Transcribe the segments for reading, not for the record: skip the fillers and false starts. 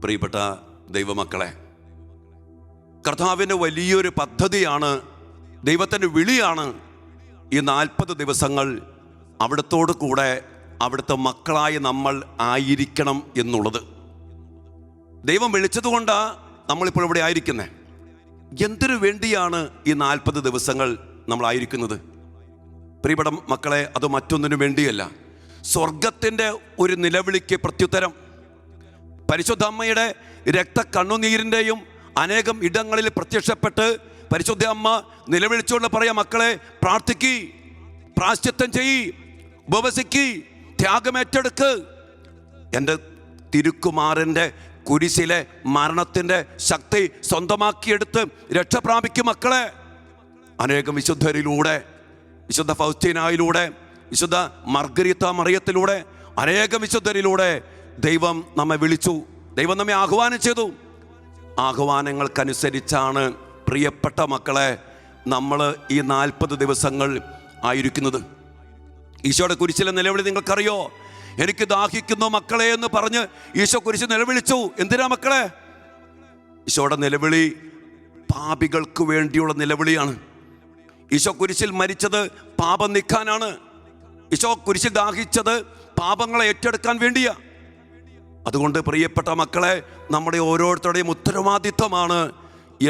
പ്രിയപ്പെട്ട ദൈവമക്കളെ, കർത്താവിൻ്റെ വലിയൊരു പദ്ധതിയാണ്, ദൈവത്തിൻ്റെ വിളിയാണ് ഈ 40 ദിവസങ്ങൾ അവിടുത്തോട് കൂടെ അവിടുത്തെ മക്കളായി നമ്മൾ ആയിരിക്കണം എന്നുള്ളത്. ദൈവം വിളിച്ചതുകൊണ്ടാണ് നമ്മളിപ്പോൾ ഇവിടെ ആയിരിക്കുന്നത്. എന്തിനു വേണ്ടിയാണ് ഈ 40 ദിവസങ്ങൾ നമ്മളായിരിക്കുന്നത്? പ്രിയപ്പെട്ട മക്കളെ, അത് മറ്റൊന്നിനു വേണ്ടിയല്ല. സ്വർഗത്തിൻ്റെ ഒരു നിലവിളിക്ക് പ്രത്യുത്തരം, പരിശുദ്ധ അമ്മയുടെ രക്തക്കണ്ണുനീരിൻ്റെയും അനേകം ഇടങ്ങളിൽ പ്രത്യക്ഷപ്പെട്ട് പരിശുദ്ധ അമ്മ നിലവിളിച്ചുകൊണ്ട് പറയാം, മക്കളെ പ്രാർത്ഥിക്ക്, പ്രാശ്ചിത്തം ചെയ്യ്, ഉപവസിക്ക്, ത്യാഗമേറ്റെടുക്ക്. എൻ്റെ തിരുക്കുമാരൻ്റെ കുരിശിലെ മരണത്തിൻ്റെ ശക്തി സ്വന്തമാക്കിയെടുത്ത് രക്ഷ പ്രാപിക്കും മക്കളെ. അനേകം വിശുദ്ധരിലൂടെ, വിശുദ്ധ ഫൗസ്റ്റീനായിലൂടെ, വിശുദ്ധ മർഗരീത്ത മറിയത്തിലൂടെ, അനേകം വിശുദ്ധരിലൂടെ ദൈവം നമ്മെ വിളിച്ചു, ദൈവം നമ്മെ ആഹ്വാനം ചെയ്തു. ആഹ്വാനങ്ങൾക്കനുസരിച്ചാണ് പ്രിയപ്പെട്ട മക്കളെ നമ്മൾ ഈ 40 ദിവസങ്ങൾ ആയിരിക്കുന്നത്. ഈശോയുടെ കുരിശിലെ നിലവിളി നിങ്ങൾക്കറിയോ? എനിക്ക് ദാഹിക്കുന്നു മക്കളെ എന്ന് പറഞ്ഞ് ഈശോ കുരിശ് നിലവിളിച്ചു. എന്തിനാ മക്കളെ? ഈശോയുടെ നിലവിളി പാപികൾക്ക് വേണ്ടിയുള്ള നിലവിളിയാണ്. ഈശോ കുരിശിൽ മരിച്ചത് പാപം നീക്കാനാണ്. ഈശോ കുരിശിൽ ദാഹിച്ചത് പാപങ്ങളെ ഏറ്റെടുക്കാൻ വേണ്ടിയാ. അതുകൊണ്ട് പ്രിയപ്പെട്ട മക്കളെ, നമ്മുടെ ഓരോരുത്തരുടെയും ഉത്തരവാദിത്വമാണ്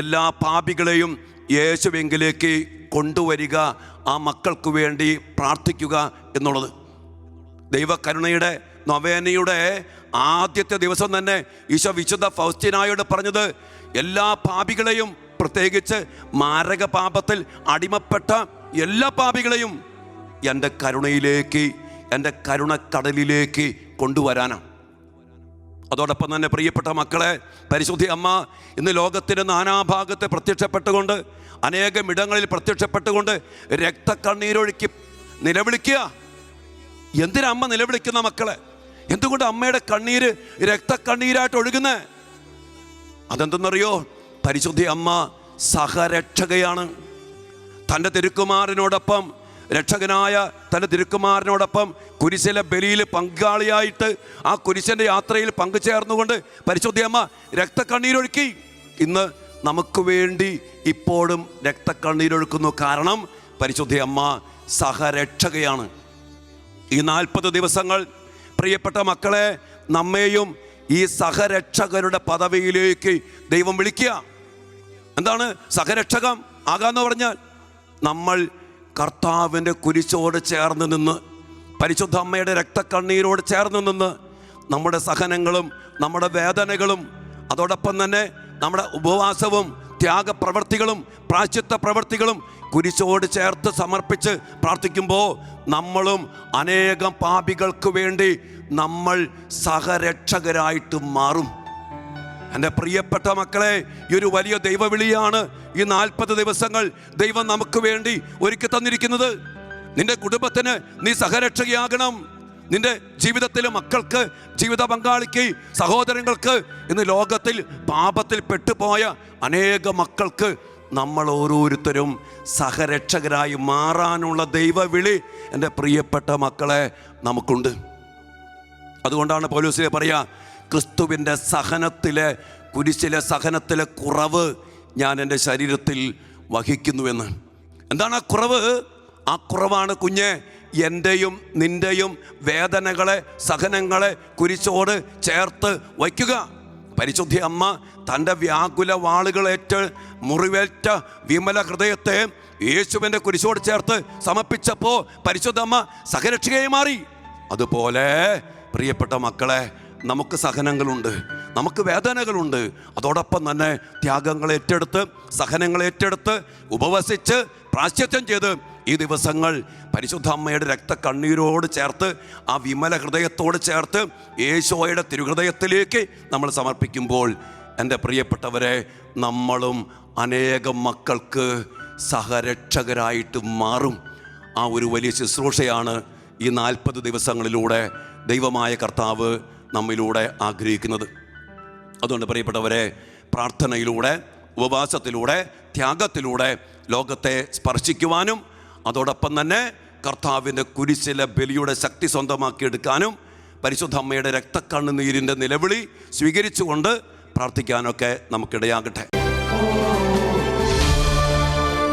എല്ലാ പാപികളെയും യേശുവിലേക്ക് കൊണ്ടുവരിക, ആ മക്കൾക്ക് വേണ്ടി പ്രാർത്ഥിക്കുക എന്നുള്ളത്. ദൈവകരുണയുടെ നൊവേനയുടെ ആദ്യത്തെ ദിവസം തന്നെ ഈശോ വിശുദ്ധ ഫൗസ്റ്റീനായോട് പറഞ്ഞത്, എല്ലാ പാപികളെയും, പ്രത്യേകിച്ച് മാരക പാപത്തിൽ അടിമപ്പെട്ട എല്ലാ പാപികളെയും എൻ്റെ കരുണയിലേക്ക്, എൻ്റെ കരുണക്കടലിലേക്ക് കൊണ്ടുവരാനാണ്. അതോടൊപ്പം തന്നെ പ്രിയപ്പെട്ട മക്കളെ, പരിശുദ്ധ അമ്മ ഇന്ന് ലോകത്തിൻ്റെ നാനാഭാഗത്ത് പ്രത്യക്ഷപ്പെട്ടുകൊണ്ട്, അനേകം ഇടങ്ങളിൽ പ്രത്യക്ഷപ്പെട്ടുകൊണ്ട് രക്തക്കണ്ണീരൊഴുക്കി നിലവിളിക്കുക. എന്തിനാ അമ്മ നിലവിളിക്കുന്ന മക്കളെ? എന്തുകൊണ്ട് അമ്മയുടെ കണ്ണീര് രക്തക്കണ്ണീരായിട്ട് ഒഴുകുന്നത്? അതെന്തെന്നറിയോ? പരിശുദ്ധ അമ്മ സഹരക്ഷകയാണ്. തൻ്റെ തിരുക്കുമാരനോടൊപ്പം, രക്ഷകനായ തൻ്റെ തിരുക്കുമാരനോടൊപ്പം കുരിശിലെ ബലിയിൽ പങ്കാളിയായിട്ട് ആ കുരിശിൻ്റെ യാത്രയിൽ പങ്കുചേർന്നുകൊണ്ട് പരിശുദ്ധ അമ്മ രക്തക്കണ്ണീരൊഴുക്കി. ഇന്ന് നമുക്ക് വേണ്ടി ഇപ്പോഴും രക്തക്കണ്ണീരൊഴുക്കുന്നു. കാരണം പരിശുദ്ധ അമ്മ സഹരക്ഷകയാണ്. ഈ 40 ദിവസങ്ങൾ പ്രിയപ്പെട്ട മക്കളെ, നമ്മെയും ഈ സഹരക്ഷകരുടെ പദവിയിലേക്ക് ദൈവം വിളിക്കുക. എന്താണ് സഹരക്ഷകം ആകാന്ന് പറഞ്ഞാൽ? നമ്മൾ കർത്താവിൻ്റെ കുരിശോട് ചേർന്ന് നിന്ന്, പരിശുദ്ധ അമ്മയുടെ രക്തക്കണ്ണീരോട് ചേർന്ന് നിന്ന് നമ്മുടെ സഹനങ്ങളും നമ്മുടെ വേദനകളും അതോടൊപ്പം തന്നെ നമ്മുടെ ഉപവാസവും ത്യാഗപ്രവർത്തികളും പ്രായശ്ചിത്ത പ്രവർത്തികളും കുരിശോട് ചേർത്ത് സമർപ്പിച്ച് പ്രാർത്ഥിക്കുമ്പോൾ നമ്മളും അനേകം പാപികൾക്ക് വേണ്ടി നമ്മൾ സഹരക്ഷകരായിട്ട് മാറും. എൻ്റെ പ്രിയപ്പെട്ട മക്കളെ, ഈ ഒരു വലിയ ദൈവവിളിയാണ് ഈ 40 ദിവസങ്ങൾ ദൈവം നമുക്ക് വേണ്ടി ഒരുക്കി തന്നിരിക്കുന്നത്. നിന്റെ കുടുംബത്തിന് നീ സഹരക്ഷകയാകണം. നിന്റെ ജീവിതത്തിലെ മക്കൾക്ക്, ജീവിത പങ്കാളിക്ക്, സഹോദരങ്ങൾക്ക്, ഇന്ന് ലോകത്തിൽ പാപത്തിൽ പെട്ടുപോയ അനേക മക്കൾക്ക് നമ്മൾ ഓരോരുത്തരും സഹരക്ഷകരായി മാറാനുള്ള ദൈവവിളി എൻ്റെ പ്രിയപ്പെട്ട മക്കളെ നമുക്കുണ്ട്. അതുകൊണ്ടാണ് പൗലോസ് പറയാ, ക്രിസ്തുവിൻ്റെ സഹനത്തിലെ, കുരിശിലെ സഹനത്തിലെ കുറവ് ഞാൻ എൻ്റെ ശരീരത്തിൽ വഹിക്കുന്നുവെന്ന്. എന്താണ് ആ കുറവ്? ആ കുറവാണ് കുഞ്ഞെ എൻ്റെയും നിൻ്റെയും വേദനകളെ, സഹനങ്ങളെ കുരിശോട് ചേർത്ത് വയ്ക്കുക. പരിശുദ്ധ അമ്മ തൻ്റെ വ്യാകുല വാളുകളേറ്റ് മുറിവേറ്റ വിമല ഹൃദയത്തെ യേശുവിൻ്റെ കുരിശോട് ചേർത്ത് സമർപ്പിച്ചപ്പോൾ പരിശുദ്ധ അമ്മ സഹരക്ഷകയായി മാറി. അതുപോലെ പ്രിയപ്പെട്ട മക്കളെ, നമുക്ക് സഹനങ്ങളുണ്ട്, നമുക്ക് വേദനകളുണ്ട്. അതോടൊപ്പം തന്നെ ത്യാഗങ്ങൾ ഏറ്റെടുത്ത്, സഹനങ്ങൾ ഏറ്റെടുത്ത്, ഉപവസിച്ച് പ്രായശ്ചിത്തം ചെയ്ത് ഈ ദിവസങ്ങൾ പരിശുദ്ധ അമ്മയുടെ രക്തക്കണ്ണീരോട് ചേർത്ത്, ആ വിമല ഹൃദയത്തോട് ചേർത്ത് യേശോയുടെ തിരുഹൃദയത്തിലേക്ക് നമ്മൾ സമർപ്പിക്കുമ്പോൾ എൻ്റെ പ്രിയപ്പെട്ടവരെ, നമ്മളും അനേകം മക്കൾക്ക് സഹരക്ഷകരായിട്ട് മാറും. ആ ഒരു വലിയ ശുശ്രൂഷയാണ് ഈ 40 ദിവസങ്ങളിലൂടെ ദൈവമായ കർത്താവ് നമ്മിലൂടെ ആഗ്രഹിക്കുന്നത്. അതുകൊണ്ട് പ്രിയപ്പെട്ടവരെ, പ്രാർത്ഥനയിലൂടെ, ഉപവാസത്തിലൂടെ, ത്യാഗത്തിലൂടെ ലോകത്തെ സ്പർശിക്കുവാനും അതോടൊപ്പം തന്നെ കർത്താവിൻ്റെ കുരിശിലെ ബലിയുടെ ശക്തി സ്വന്തമാക്കിയെടുക്കാനും പരിശുദ്ധ അമ്മയുടെ രക്തക്കണ്ണുനീരിൻ്റെ നിലവിളി സ്വീകരിച്ചുകൊണ്ട് പ്രാർത്ഥിക്കാനൊക്കെ നമുക്കിടയാകട്ടെ.